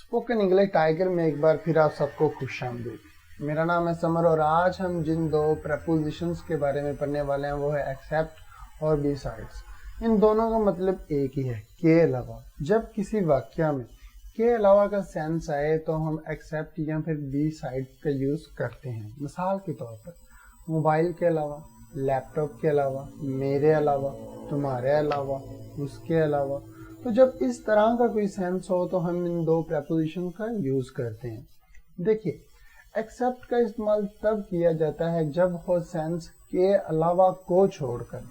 Spoken English tiger में एक बार फिर आप सबको खुशामदीद। मेरा नाम है समर और आज हम जिन दो प्रपोजिशंस के बारे में पढ़ने वाले हैं वो है एक्सेप्ट और बी साइड्स। इन दोनों का मतलब एक ही है, के अलावा। जब किसी वाक्य में के अलावा का सेंस आए तो हम एक्सेप्ट या फिर बी साइड का यूज करते हैं। मिसाल के तौर पर मोबाइल के अलावा, लैपटॉप के अलावा, मेरे अलावा, तुम्हारे अलावा, उसके अलावा। तो जब इस तरह का कोई सेंस हो तो हम इन दो प्रपोजिशन का यूज करते हैं। देखिए, एक्सेप्ट का इस्तेमाल तब किया जाता है जब हो सेंस के अलावा को छोड़कर,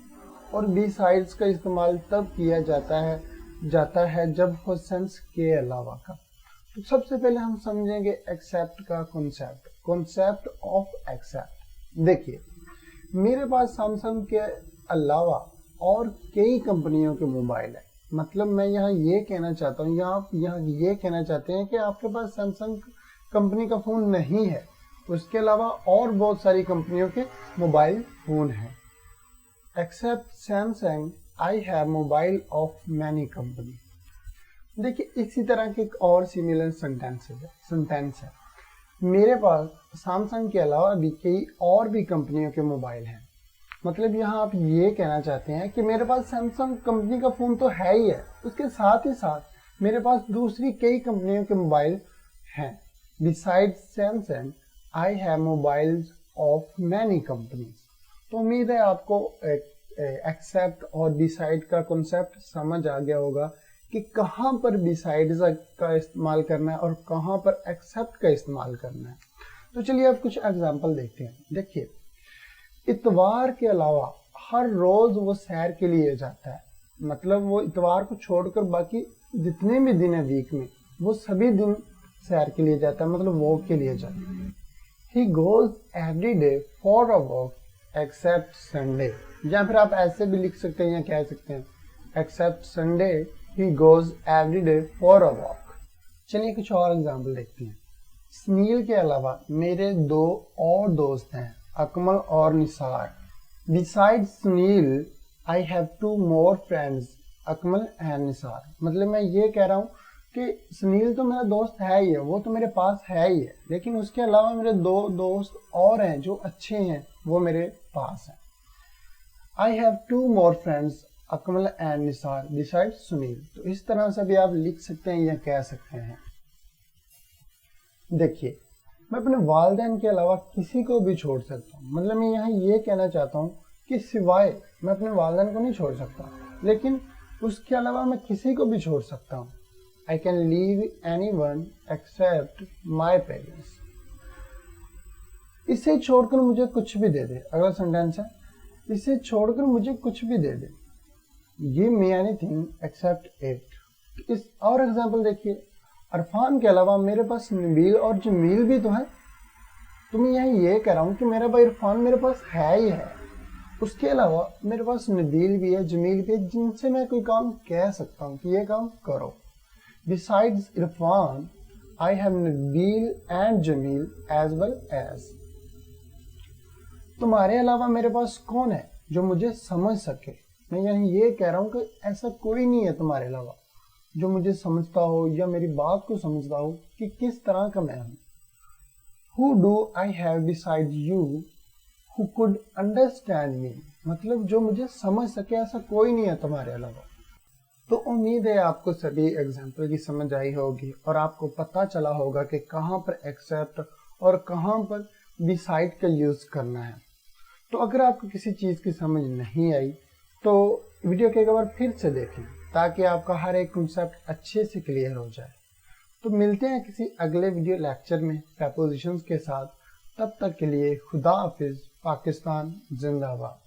और बी साइड्स का इस्तेमाल तब किया जाता है जब हो सेंस के अलावा का। तो सबसे पहले हम समझेंगे एक्सेप्ट का कॉन्सेप्ट ऑफ एक्सेप्ट। देखिए, मेरे पास सैमसंग के अलावा और कई कंपनियों के मोबाइल है। मतलब मैं यहाँ ये कहना चाहता हूँ, आप यहाँ ये कहना चाहते हैं कि आपके पास सैमसंग कंपनी का फोन नहीं है, उसके अलावा और बहुत सारी कंपनियों के मोबाइल फोन हैं। Except Samsung I have mobile of many company. देखिए, इसी तरह के एक और सिमिलर सेंटेंस है, मेरे पास सैमसंग के अलावा भी कई और भी कंपनियों के मोबाइल हैं। मतलब यहाँ आप ये कहना चाहते हैं कि मेरे पास सैमसंग कंपनी का फोन तो है ही है, उसके साथ ही साथ मेरे पास दूसरी कई कंपनियों के मोबाइल हैं। Besides Samsung I have mobiles of many companies. तो उम्मीद है आपको एक्सेप्ट और बिसाइड का कॉन्सेप्ट समझ आ गया होगा कि कहाँ पर बिसाइड्स का इस्तेमाल करना है और कहाँ पर एक्सेप्ट का इस्तेमाल करना है। तो चलिए अब कुछ एग्जांपल देखते हैं। देखिए, इतवार के अलावा हर रोज वो सैर के लिए जाता है। मतलब वो इतवार को छोड़कर बाकी जितने भी दिन है वीक में, वो सभी दिन सैर के लिए जाता है, मतलब वॉक के लिए जाता है। He goes every day for a walk except Sunday। या फिर आप ऐसे भी लिख सकते हैं या कह सकते हैं except Sunday he goes every day for a walk। चलिए कुछ और एग्जाम्पल देखते हैं। सुनील के अलावा मेरे दो और दोस्त हैं, अकमल और Nisar. Besides Sunil I have two more friends, Akmal and Nisar. मतलब मैं ये कह रहा हूँ कि सुनील तो मेरा दोस्त है ही है, वो तो मेरे पास है ही है, लेकिन उसके अलावा मेरे दो दोस्त और हैं जो अच्छे हैं, वो मेरे पास हैं। I have two more friends, Akmal and Nisar besides Sunil. तो इस तरह से भी आप लिख सकते हैं या कह सकते हैं। देखिए, मैं अपने वालिदैन के अलावा किसी को भी छोड़ सकता हूँ। मतलब मैं यहाँ ये कहना चाहता हूँ कि सिवाय मैं अपने वालिदैन को नहीं छोड़ सकता, लेकिन उसके अलावा मैं किसी को भी छोड़ सकता हूँ। I can leave anyone except my parents। इसे छोड़कर मुझे कुछ भी दे दे। अगला सेंटेंस है, इसे छोड़कर मुझे कुछ भी दे दे। Give me anything except it। इस और एग्जाम्पल देखिए, अरफान के अलावा मेरे पास नबील और जमील भी तो है। तो मैं यहाँ ये कह रहा हूँ कि मेरा भाई इरफान मेरे पास है ही है, उसके अलावा मेरे पास नबील भी है, जमील भी है, जिनसे मैं कोई काम कह सकता हूँ कि ये काम करो। Besides Irfan, I have Nabil and Jamil as well as। तुम्हारे अलावा मेरे पास कौन है जो मुझे समझ सके। मैं यहाँ ये कह रहा हूँ कि ऐसा कोई नहीं है तुम्हारे अलावा जो मुझे समझता हो या मेरी बात को समझता हो कि किस तरह का मैं हूँ। Who do I have beside you who could understand me। मतलब जो मुझे समझ सके, ऐसा कोई नहीं है तुम्हारे अलावा। तो उम्मीद है आपको सभी एग्जाम्पल की समझ आई होगी और आपको पता चला होगा कि कहाँ पर एक्सेप्ट और कहाँ पर बिसाइड का यूज करना है। तो अगर आपको किसी चीज़ की समझ नहीं आई तो वीडियो को एक बार फिर से देखें ताकि आपका हर एक कॉन्सेप्ट अच्छे से क्लियर हो जाए। तो मिलते हैं किसी अगले वीडियो लेक्चर में प्रपोजिशंस के साथ। तब तक के लिए खुदा हाफिज। पाकिस्तान जिंदाबाद।